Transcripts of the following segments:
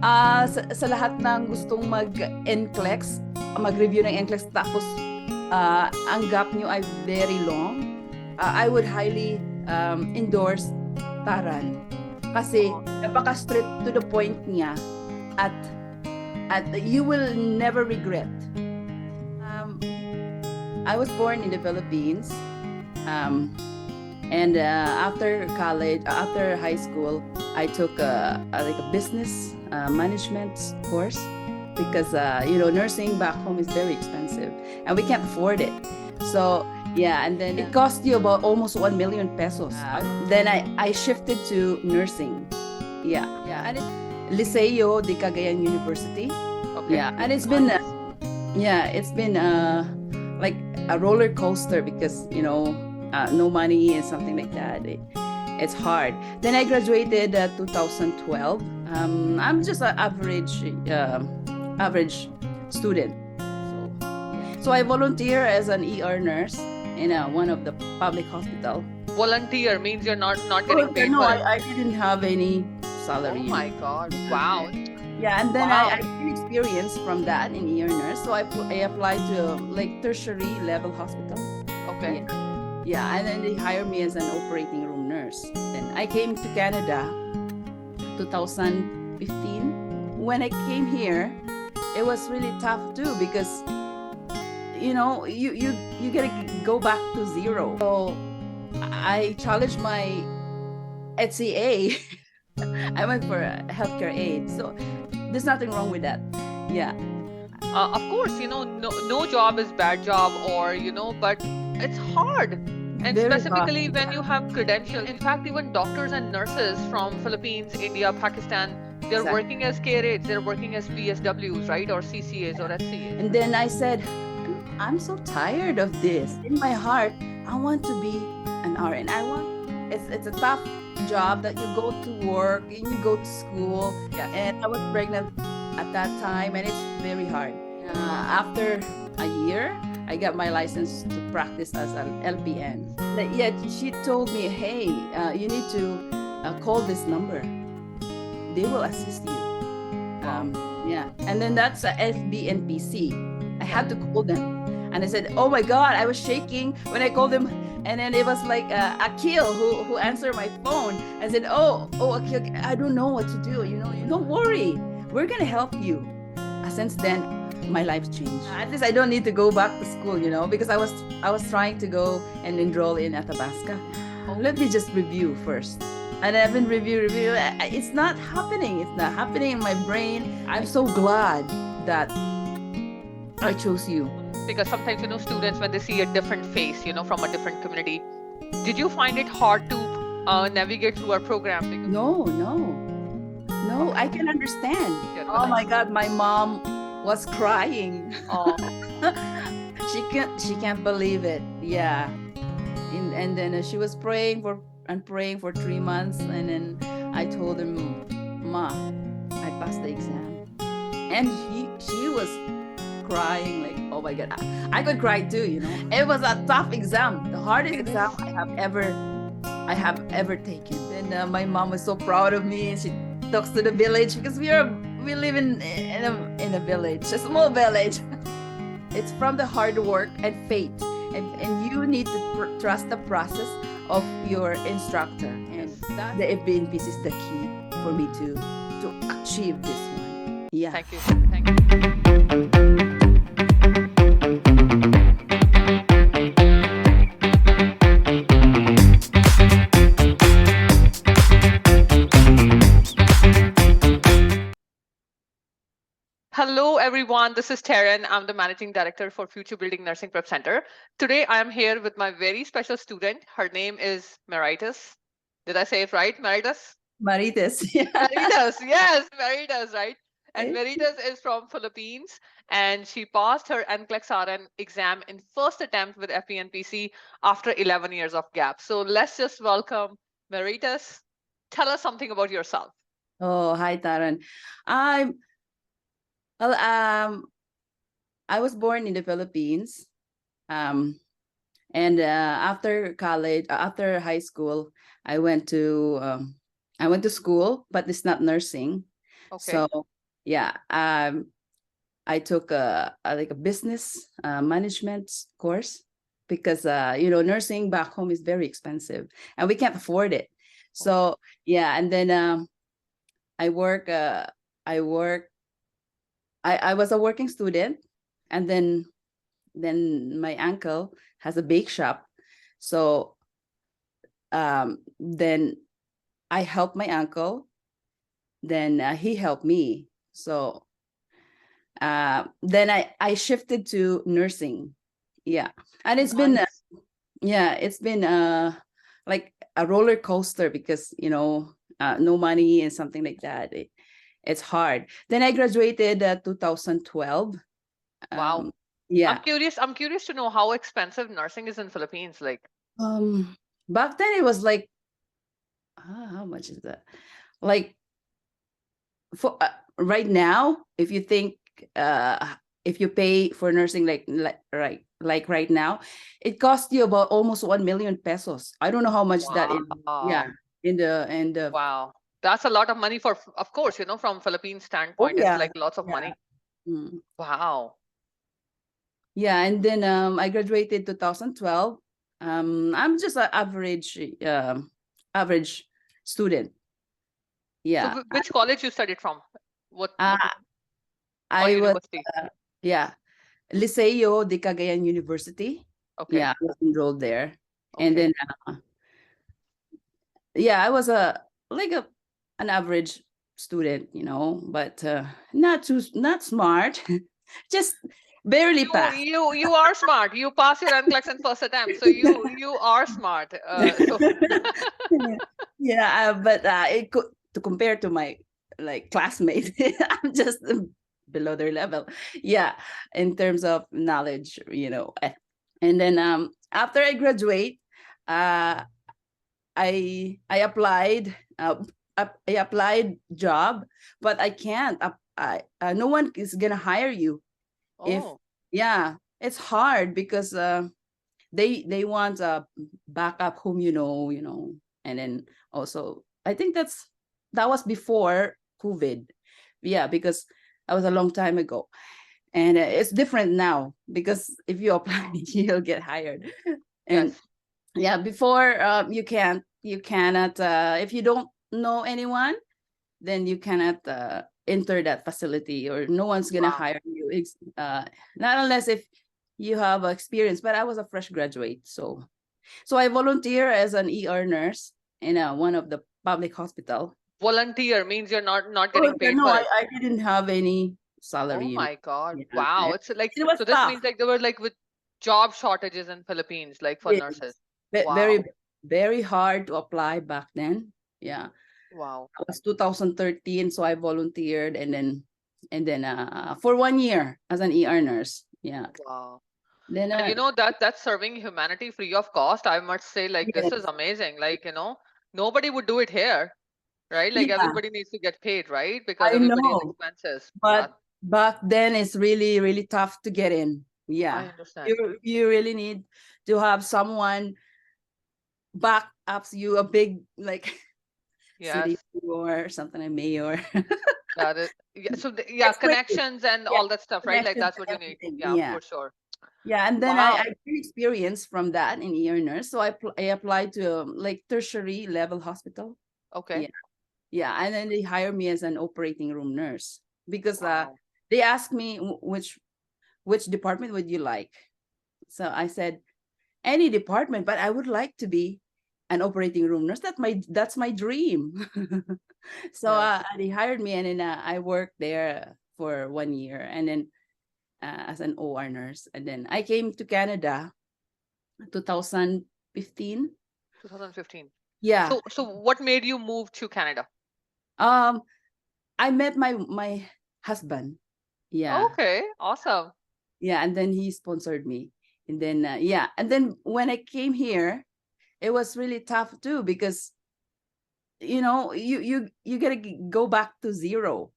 Sa lahat ng gustong mag-NCLEX, mag-review ng NCLEX, tapos ang gap nyo ay very long, I would highly endorse Taran. Kasi napaka-straight to the point niya at you will never regret. I was born in the Philippines. And after college, after high school, I took like a business management course because nursing back home is very expensive and we can't afford it. So yeah, and then it cost you about almost 1 million pesos. Then I shifted to nursing. Yeah, and Liceo de Cagayan University. Okay. Yeah, and it's been like a roller coaster because no money and something like that. It's hard. Then I graduated 2012. I'm just an average student. So I volunteer as an ER nurse in one of the public hospital. Volunteer means you're not getting paid. No, I didn't have any salary. Oh my God! Wow. Yeah, and then Wow. I gained experience from that in ER nurse. So I applied to like tertiary level hospital. Okay. Yeah, and then they hired me as an operating room nurse. Then I came to Canada 2015. When I came here, it was really tough too because you gotta go back to zero. So I challenged my HCA. I went for a healthcare aid. So there's nothing wrong with that. Yeah. Of course, no job is bad job, or but it's hard. And Very specifically hard. when you have credentials. In fact, even doctors and nurses from Philippines, India, Pakistan, they're Exactly. working as care aides, they're working as PSWs, right? Or CCAs or SCAs. And then I said, I'm so tired of this. In my heart, I want to be an RN. It's a tough job that you go to work and you go to school. Yeah. And I was pregnant at that time, and it's very hard. After a year, I got my license to practice as an LPN. Yeah, she told me, hey, you need to call this number. They will assist you. Yeah, and then that's a FBNPC. I had to call them, and I said, "Oh my God!" I was shaking when I called them, and then it was like Akil who answered my phone. I said, "Oh, Akil, I don't know what to do. Don't worry, we're gonna help you." Since then, my life changed. At least I don't need to go back to school, because I was trying to go and enroll in Athabasca. Let me just review first. And I've been review. It's not happening. It's not happening in my brain. I'm so glad that I chose you. Because sometimes, students, when they see a different face, from a different community, did you find it hard to navigate through our program? No, I can understand. Oh my God, my mom was crying. Oh. She can't believe it. Yeah. And then she was praying for 3 months, and then I told her, Ma, I passed the exam. And she was crying like, oh my God, I could cry too, It was a tough exam, the hardest exam I have ever taken. And my mom was so proud of me, and she talks to the village because we live in a village, a small village. It's from the hard work and faith, and you need to trust the process of your instructor, and the FBNPC is the key for me to achieve this one. Yeah. Thank you. Hello, everyone. This is Taran. I'm the Managing Director for Future Building Nursing Prep Center. Today, I am here with my very special student. Her name is Marites. Did I say it right, Marites? Marites. Yeah. Marites, yes, Marites, right? And Marites is from Philippines, and she passed her NCLEX-RN exam in first attempt with FBNPC after 11 years of gap. So let's just welcome Marites. Tell us something about yourself. Oh, hi, Taran. I was born in the Philippines, and after college, after high school, I went to school, but it's not nursing. Okay. So yeah, I took a business management course because nursing back home is very expensive and we can't afford it. Okay. So yeah, and then I work. I work. I was a working student, and then my uncle has a bake shop, so then I helped my uncle. Then he helped me. So then I shifted to nursing. Yeah, and it's been Nice. yeah, it's been like a roller coaster because no money and something like that. It's hard. Then I graduated 2012. Wow. Yeah. I'm curious to know how expensive nursing is in Philippines. Like, Um, Back then it was like how much is that? Like for right now, if you think if you pay for nursing like right now, it costs you about almost 1 million pesos. I don't know how much that is. Yeah, wow. in the Wow. That's a lot of money for, of course, from Philippines oh standpoint, it's yeah, like lots of yeah. money. Mm. Wow. Yeah, and then I graduated 2012. I'm just an average student. So Yeah. which college you studied from? What Uh, or I was university? yeah, Liceo de Cagayan University. Okay. Yeah, I was enrolled there. And Okay. then yeah, I was an average student, but not smart. Just barely You passed. you you are smart. You pass your NCLEX in first attempt, so you are smart. So Yeah, but it could to compare to my like classmates, I'm just below their level. Yeah, in terms of knowledge. And then after I graduate, uh, I applied. I applied job, but I can't. No one is gonna hire you if oh, yeah. It's hard because they want a backup whom and then also I think that was before COVID. Yeah, because that was a long time ago, and it's different now because if you apply you'll get hired. And yes. yeah, before you cannot if you don't know anyone, then you cannot enter that facility, or no one's gonna Wow. hire you. Not unless if you have experience. But I was a fresh graduate, so I volunteer as an ER nurse in one of the public hospital. Volunteer means you're not getting Volunteer? paid No, for I, it. I didn't have any salary. Oh my God. Yeah, Wow. It's like, it was so this tough. means like there were like with job shortages in Philippines, like for Yes. nurses. Very, Wow. very hard to apply back then. Yeah, Wow. it was 2013, so I volunteered, and then for 1 year as an ER nurse. Yeah. Wow. Then And that's serving humanity free of cost. I must say, like, this is yes, amazing. Like, nobody would do it here, right? Like yeah, everybody needs to get paid, right? Because I everybody has know. expenses. But back then it's really, really tough to get in. I Yeah. understand. You really need to have someone back ups you, a big like city Yes. or something like mayor. Got it. Yeah. So yeah, It's crazy. connections and Yeah. all that stuff, right? Like Connections that's what and you need. everything. Yeah, Yeah. for sure. Yeah. And then I Wow. gained experience from that in ER nurse. So I applied to like tertiary level hospital. Okay. Yeah. Yeah. And then they hired me as an operating room nurse because Wow. they asked me which department would you like? So I said, any department, but I would like to be an operating room nurse. That's my dream. So Yes. they hired me, and then I worked there for 1 year, and then as an OR nurse, and then I came to Canada 2015. 2015. Yeah. So what made you move to Canada? Um, I met my husband. Yeah. Okay, awesome. Yeah, and then he sponsored me, and then yeah, and then when I came here, it was really tough too because you gotta go back to zero.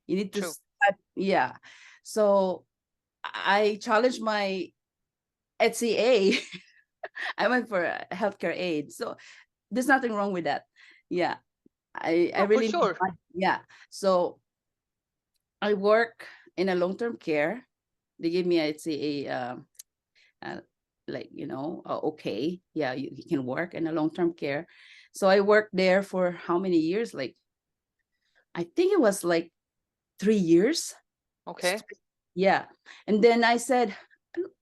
You need to True. start. Yeah. So I challenged my HCA. I went for a healthcare aid. So there's nothing wrong with that. Yeah. I No, for really need sure. money. Yeah. So I work in a long-term care. They give me, I'd say, uh, like, okay, yeah, you can work in a long-term care. So I worked there for how many years? Like, I think it was like 3 years. Okay. Yeah. And then I said,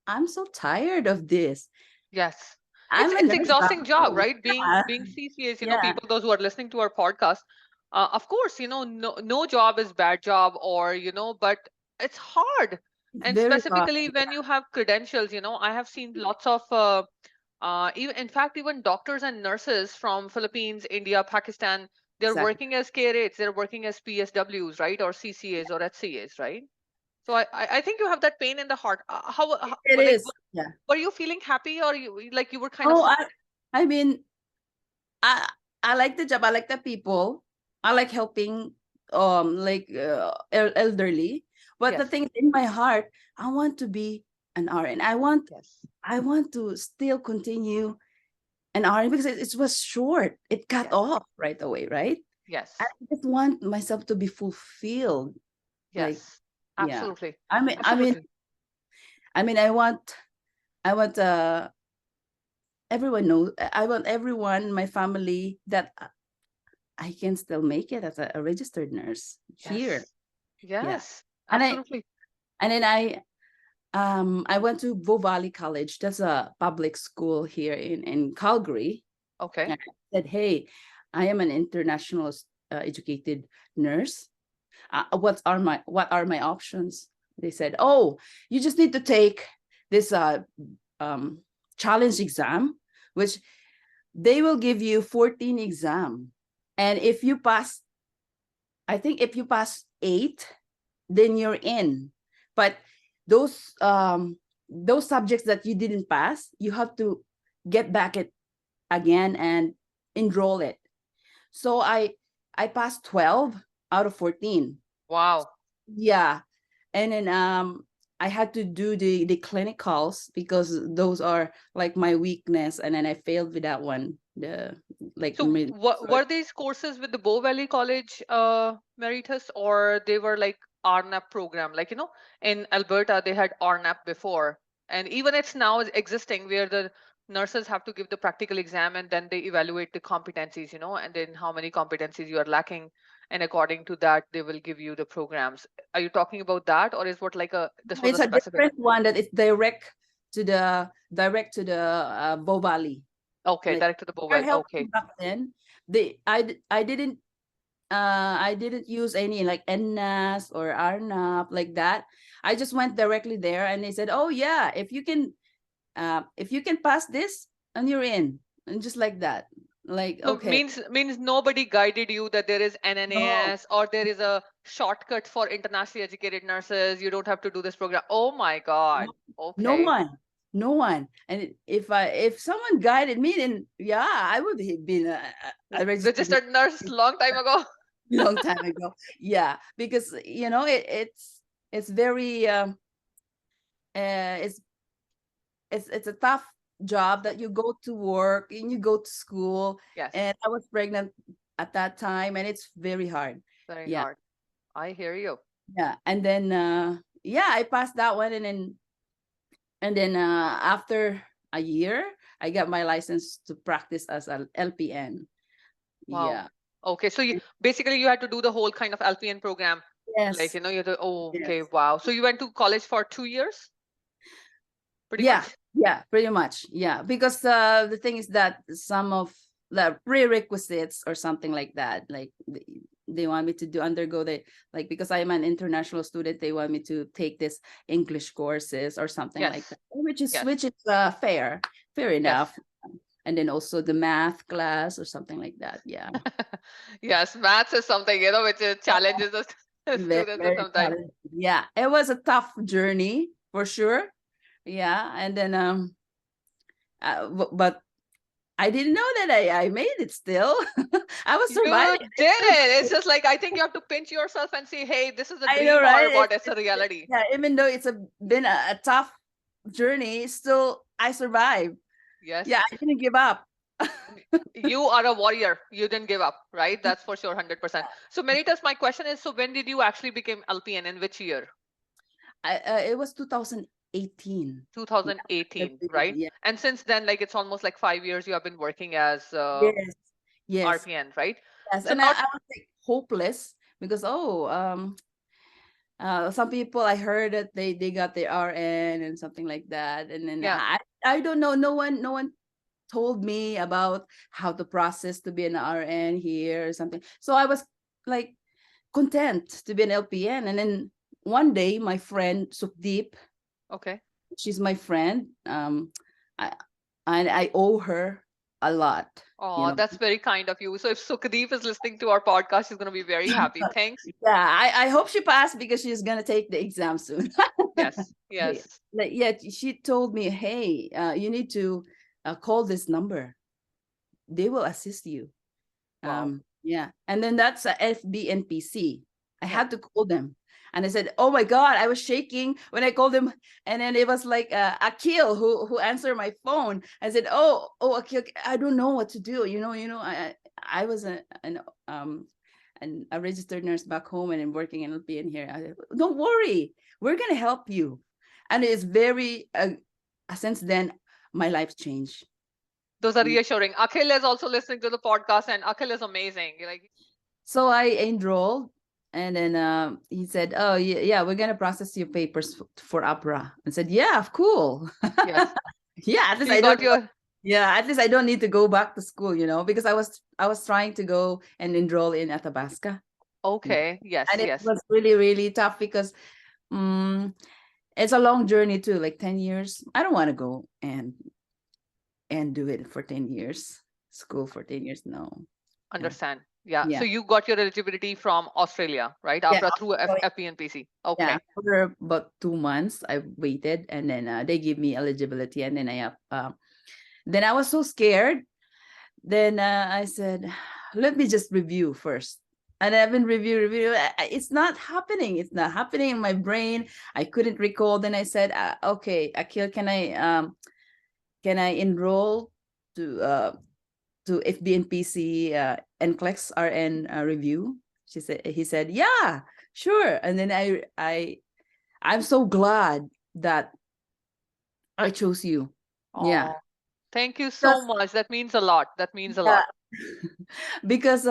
I'm so tired of this. Yes. I'm a It's nurse back exhausting job, home. right? Being CCAs, Yeah. people, those who are listening to our podcast, of course, no job is bad job, or but it's hard. It's And very hard. specifically when you have credentials, I have seen lots of even in fact, even doctors and nurses from Philippines, India, Pakistan, they're Exactly. working as care aides, they're working as PSWs, right? Or CCAs or HCAs, right? So I think you have that pain in the heart. How It like is. Yeah. were you feeling happy, or you were kind of Oh, sad? I mean, I I like the job. I like the people. I like helping like elderly. But the Yes, thing is, in my heart, I want to be an RN. yes, I want to still continue an RN because it was short. It cut yes, off right away, right? I yes, just want myself to be fulfilled. Like, yes. yeah. Absolutely, I mean, I mean, absolutely. I mean, I want everyone knows. I want everyone, my family, that I can still make it as a registered nurse here. Yes, Yeah. yes, And I absolutely. and then I went to Bow Valley College. That's a public school here in Calgary. Okay. And I said, "Hey, I am an international educated nurse. What are my options?" They said, "Oh, you just need to take this um, challenge exam, which they will give you 14 exam, and if you pass, I think if you pass 8, then you're in. But those those subjects that you didn't pass, you have to get back it again and enroll it." So I passed 12 out of 14. Wow. Yeah. And then I had to do the clinicals because those are like my weakness, and then I failed with that one. The like So were these courses with the Bow Valley College, Marites, or they were like RNAP program? Like, in Alberta, they had RNAP before, and even it's now existing where the nurses have to give the practical exam and then they evaluate the competencies, and then how many competencies you are lacking. And according to that, they will give you the programs. Are you talking about that, or is what like this was a it's a specific? different one that is direct to the Bow Valley. Okay, Like direct to the Bow they're Valley. helping Okay. back then. I didn't use any like NNAS or RNAP like that. I just went directly there, and they said, "Oh yeah, if you can pass this, and you're in," and just like that. Like, So okay, means nobody guided you that there is no, NNAS or there is a shortcut for internationally educated nurses. You don't have to do this program. Oh my God. no, no Okay. one, no one. And if someone guided me, then yeah, I would have been a registered Registered nurse long time ago. long time ago. Yeah, because it's very it's it's a tough job that you go to work and you go to school, Yes, and I was pregnant at that time, and it's very hard. very Yeah. hard. I hear you. Yeah. And then yeah, I passed that one, and then after a year, I got my license to practice as an LPN. Wow. Yeah. Okay, so basically you had to do the whole kind of LPN program. Like, Yes. you had to, oh, Yes. okay, wow. So you went to college for 2 years, pretty Yeah. much? Yeah, pretty much. Yeah, because the thing is that some of the prerequisites or something like that, like they want me to undergo the, like, because I'm an international student, they want me to take this English courses or something like Yes, that, which is yes, fair yes. enough. And then also the math class or something like that. Yeah. Yes, maths is something, which challenges the Very, students very sometimes. challenging. Yeah, it was a tough journey for sure. Yeah. And then but I didn't know that I made it still. I was You surviving. did it. It's just like, I think you have to pinch yourself and say, hey, this is a I know, dream right? or what? It's a reality. Yeah, even though it's been a tough journey, still I survived. Yes. Yeah, I didn't give up. You are a warrior. You didn't give up, right? That's for sure, 100%. So Marites, my question is, so when did you actually become LPN? In which year? It was 2018. Yeah, 2018, right? yeah, And since then, like it's almost like 5 years you have been working as yes, yes, RPN, right? yes. So And now, I was like hopeless because some people I heard that they got their RN and something like that, and then yeah, I don't know. No one told me about how to process to be an RN here or something. So I was like content to be an LPN, and then one day my friend Sukdeep, okay. she's my friend. I and I owe her a lot. You Oh, know, that's very kind of you. So if Sukadeep is listening to our podcast, she's going to be very happy. Thanks. yeah, I hope she passed because she's gonna take the exam soon. Yes, Yeah, yes. like, yeah, she told me, hey, you need to call this number. They will assist you. Wow. Yeah, and then that's a FBNPC. I Yeah. had to call them, and I said, "Oh my God!" I was shaking when I called them, and then it was like Akil who answered my phone. I said, "Oh, Akil, I don't know what to do. I was um a registered nurse back home and I'm working in LPN here. I said, don't worry, we're gonna help you." And it's very since then my life changed. Those are reassuring. Akhil is also listening to the podcast, and Akhil is amazing. Like, So I enrolled, and then he said, "Oh, yeah, we're gonna process your papers for APRA." I said, "Yeah, cool." yes. Yeah, at So least you I don't. got your, Yeah, at least I don't need to go back to school, because I was trying to go and enroll in Athabasca. Yeah, okay. Yes, and it yes. was really really tough because it's a long journey too, like 10 years. I don't want to go and do it for 10 years, school for 10 years. No. Yeah, Understand. Yeah. So yeah, you got your eligibility from Australia, right? yeah. After through FPNPC. Yeah, Okay. for about 2 months, I waited, and then they give me eligibility, and then then I was so scared. Then I said, "Let me just review first." And I've been review. It's not happening. It's not happening in my brain. I couldn't recall. Then I said, "Okay, Akil, can I enroll to FBNPC NCLEX-RN review?" He said, "Yeah, sure." And then I'm so glad that I chose you. Yeah. Oh, thank you so Because much. That means a lot. That means a yeah, lot. because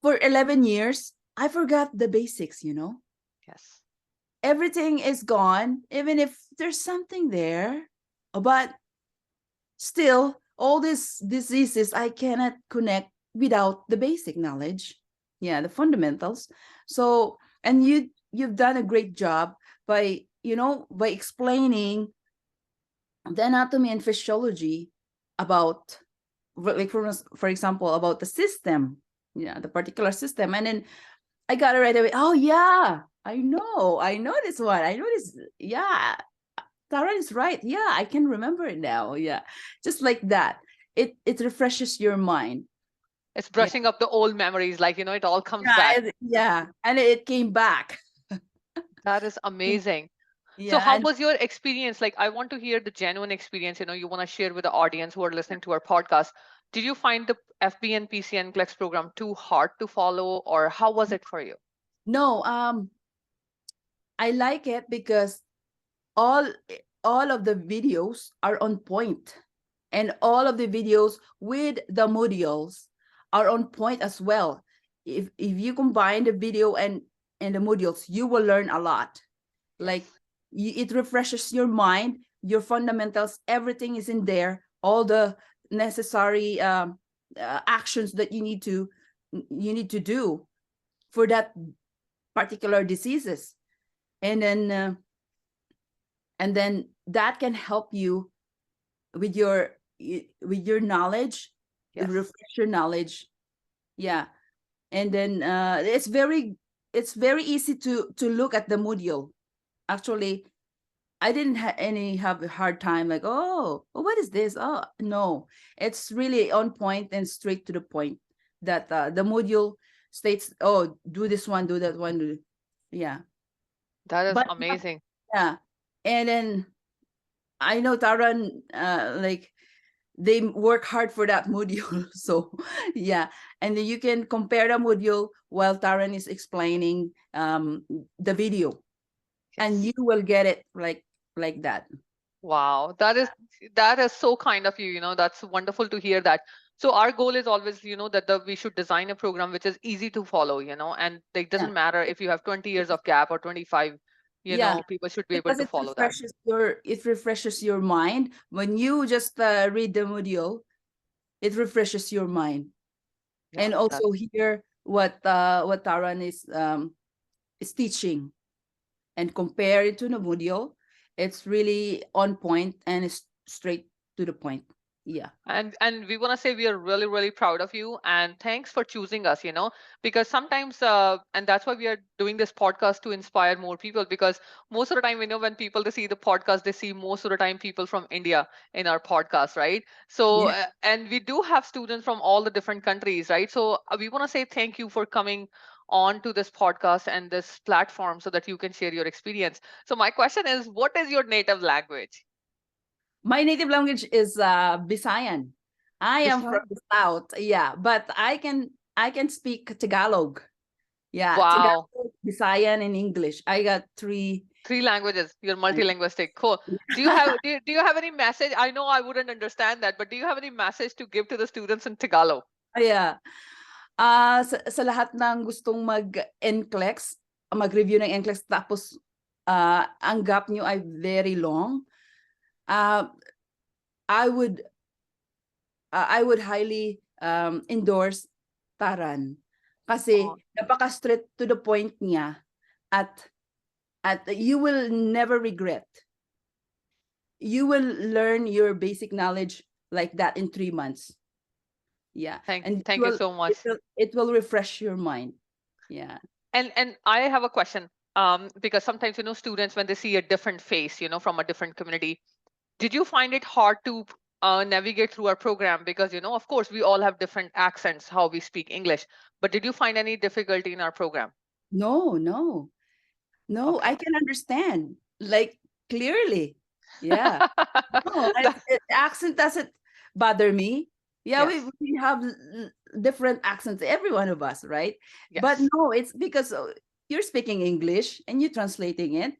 for 11 years I forgot the basics. Yes. Everything is gone, even if there's something there, but still all these diseases I cannot connect without the basic knowledge. Yeah, the fundamentals. So, and you've done a great job by explaining the anatomy and physiology about, like, for example, about the system, the particular system. And then I got it right away. Oh yeah, I know this one, I know this. Yeah, Taran is right. Yeah, I can remember it now. Yeah, just like that, it refreshes your mind. It's Yeah, brushing up the old memories, like, it all comes back. yeah, and it came back. That is amazing. So Yeah, how and was your experience? Like, I want to hear the genuine experience, you want to share with the audience who are listening to our podcast. Did you find the FBNPC and NCLEX program too hard to follow, or how was it for you? no, I like it because all all of the videos are on point, and all of the videos with the modules are on point as well. If you combine the video and the modules, you will learn a lot. Like, Yes. it refreshes your mind, your fundamentals, everything is in there, all the necessary actions that you need to do for that particular diseases. And then uh, and then that can help you with your knowledge, Yes. refresh your knowledge. Yeah. And then it's very easy to look at the module. Actually, I didn't have a hard time, like, oh, what is this? Oh no, it's really on point and straight to the point, that the module states, oh, do this one, do that one, yeah. That is But amazing. yeah. And then I know Taran, like, they work hard for that module. So yeah, and then you can compare the module while Taran is explaining the video, and Yes. you will get it like that. Wow, that is so kind of you, that's wonderful to hear that. So our goal is always, that we should design a program which is easy to follow, and it Yeah, doesn't matter if you have 20 years of gap or 25, yeah, people should be able because to follow that. it refreshes your mind when you just read the module. It refreshes your mind, Yeah, and that also hear what Taran is teaching, and compare it to the module. It's really on point and it's straight to the point. Yeah. and we want to say we are really really proud of you, and thanks for choosing us, because sometimes and that's why we are doing this podcast to inspire more people, because most of the time, when people they see the podcast, they see most of the time people from India in our podcast, right? So Yeah. and we do have students from all the different countries, right? So we want to say thank you for coming on to this podcast and this platform so that you can share your experience. So my question is, what is your native language? My native language is Visayan. I am from Bishan. the south. Yeah, but I can speak Tagalog. Yeah, Wow. Tagalog, Visayan, and English. I got three. Three languages. You're uh, multilingualistic. Cool. Do you have any message? I know I wouldn't understand that, but do you have any message to give to the students in Tagalog? Yeah. Sa lahat ng gustong mag-NCLEX, mag-review ng NCLEX, tapos ang gap nyo ay very long, uh, I would highly endorse Taran, Oh, kasi napaka straight to the point niya, at you will never regret. You will learn your basic knowledge like that in 3 months. Yeah, and thank you so much. it will refresh your mind. Yeah. And I have a question. Because sometimes, students when they see a different face, from a different community, did you find it hard to navigate through our program? Because, of course, we all have different accents, how we speak English. But did you find any difficulty in our program? No, no, no, I Okay. can understand like clearly. Yeah. No, That- accent doesn't bother me. Yeah, we yes. we have different accents, every one of us, right? But Yes. no, it's because you're speaking English and you're translating it.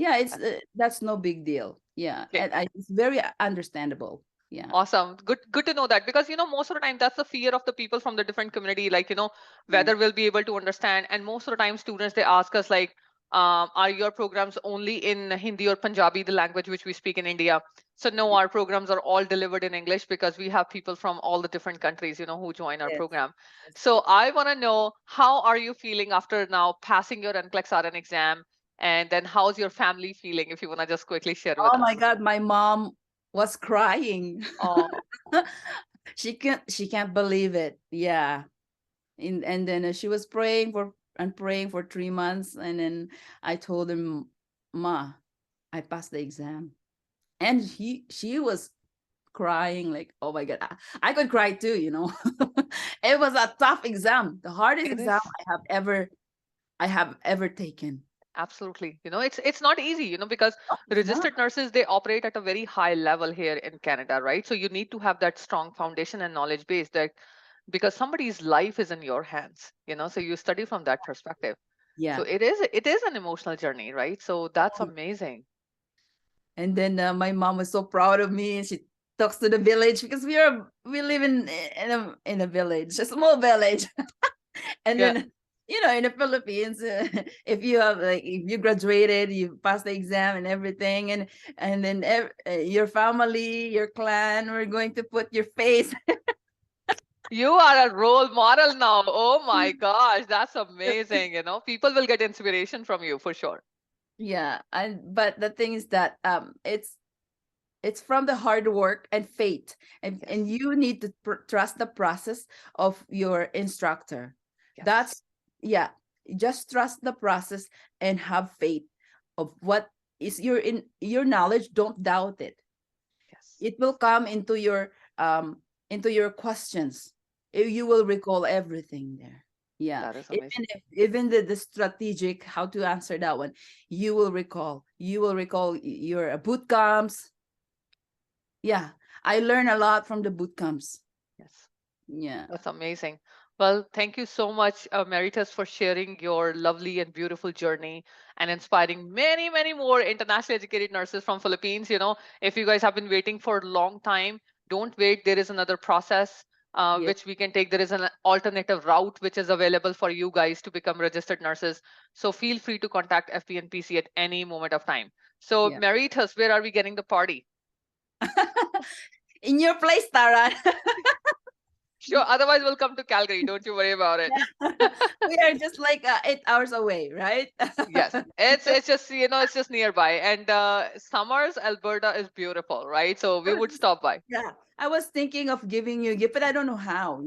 Yeah, it's that's no big deal. Yeah, Okay. and it's very understandable. Yeah. Awesome. Good to know that, because most of the time that's the fear of the people from the different community, like, Yeah. whether we'll be able to understand. And most of the time students they ask us like, are your programs only in Hindi or Punjabi, the language which we speak in India? So no, our programs are all delivered in English, because we have people from all the different countries, who join our Yes. program. Yes. So I want to know, how are you feeling after now passing your NCLEX-RN exam? And then how's your family feeling, if you want to just quickly share with Oh my us? God, my mom was crying. Oh, She can't believe it. Yeah. And then she was praying for 3 months, and then I told him, Ma, I passed the exam. And she was crying like, oh my God, I could cry too, It was a tough exam, the hardest it exam is. I have ever taken. Absolutely. It's not easy, because Oh, it's not. registered nurses, they operate at a very high level here in Canada, right? So you need to have that strong foundation and knowledge base, that because somebody's life is in your hands, so you study from that perspective. So Yeah. it is an emotional journey, right? So that's Oh, amazing. and then my mom was so proud of me, and she talks to the village, because we live in a village, a small village. And Yeah. then, in the Philippines, if you graduated, you passed the exam and everything, and then your family, your clan, we're going to put your face. You are a role model now. Oh my gosh, that's amazing. People will get inspiration from you for sure. Yeah, but the thing is that it's from the hard work and faith, and Yes. you need to trust the process of your instructor. Yes. That's Yeah, just trust the process and have faith of what is your knowledge. Don't doubt it. Yes. It will come into your questions. You will recall everything there. Yeah, That is amazing. even the strategic how to answer that one, you will recall your boot camps. Yeah, I learned a lot from the boot camps. Yes. Yeah. That's amazing. Well, thank you so much, Marites, for sharing your lovely and beautiful journey and inspiring many, many more internationally educated nurses from Philippines. If you guys have been waiting for a long time, don't wait. There is another process Yes. which we can take. There is an alternative route which is available for you guys to become registered nurses. So feel free to contact FBNPC at any moment of time. So, Yeah. Marites, where are we getting the party? In your place, Taran. Sure. Otherwise, we'll come to Calgary. Don't you worry about it. We are just like 8 hours away, right? Yes, it's just it's just nearby, and summers Alberta is beautiful, right? So we would stop by. Yeah, I was thinking of giving you a gift, but I don't know how,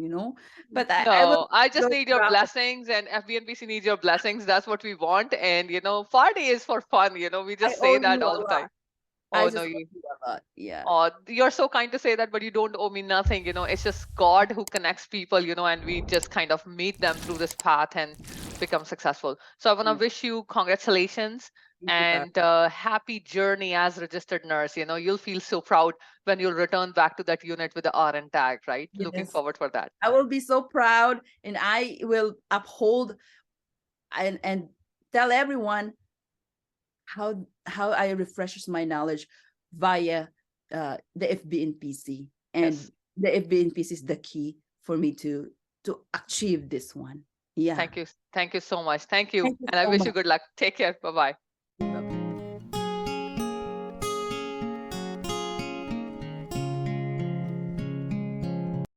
But I will No, I just go need your travel. blessings, and FBNPC needs your blessings. That's what we want, and party is for fun. We I just say owe that you a all the lot. time. I Oh no, just owe you. you a lot. Yeah. Oh, you're so kind to say that, but you don't owe me nothing. It's just God who connects people, and we just kind of meet them through this path and become successful. So I want to Yeah. wish you congratulations Thank you, Tara. and happy journey as registered nurse. You'll feel so proud when you'll return back to that unit with the RN tag, right? Looking Yes. forward for that. I will be so proud, and I will uphold and tell everyone how I refreshes my knowledge via the FBNPC, and Yes. the FBNPC is the key for me to achieve this one. Yeah. Thank you. Thank you so much. Thank you. Thank you And I so wish you much. good luck. Take care. Bye-bye.